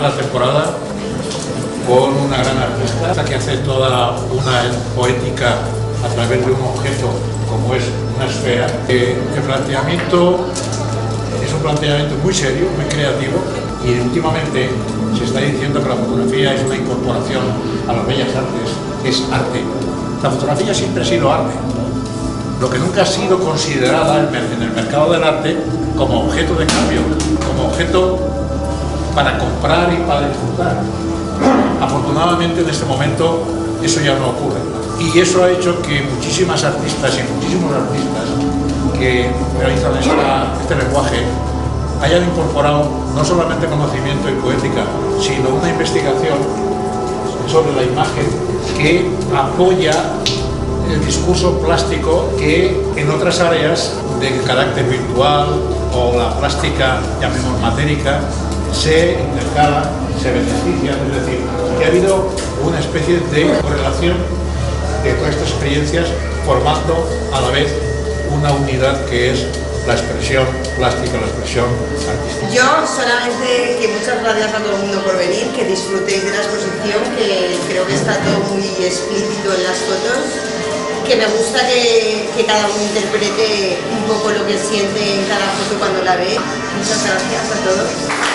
cerramos la temporada con una gran artista que hace toda una poética a través de un objeto como es una esfera. El planteamiento es un planteamiento muy serio, muy creativo, y últimamente se está diciendo que la fotografía es una incorporación a las bellas artes, es arte. La fotografía siempre ha sido arte, lo que nunca ha sido considerada en el mercado del arte como objeto de cambio, como objeto para comprar y para disfrutar. Afortunadamente en este momento eso ya no ocurre, y eso ha hecho que muchísimas artistas y muchísimos artistas que realizan este lenguaje hayan incorporado no solamente conocimiento y poética, sino una investigación sobre la imagen que apoya el discurso plástico que en otras áreas de carácter virtual o la plástica, llamemos matérica, se intercala, se beneficia, es decir, que ha habido una especie de correlación de todas estas experiencias formando a la vez una unidad que es la expresión plástica, la expresión artística. Yo solamente que muchas gracias a todo el mundo por venir, que disfrutéis de la exposición, que creo que está todo muy explícito en las fotos, que me gusta que cada uno interprete un poco lo que siente en cada foto cuando la ve. Muchas gracias a todos.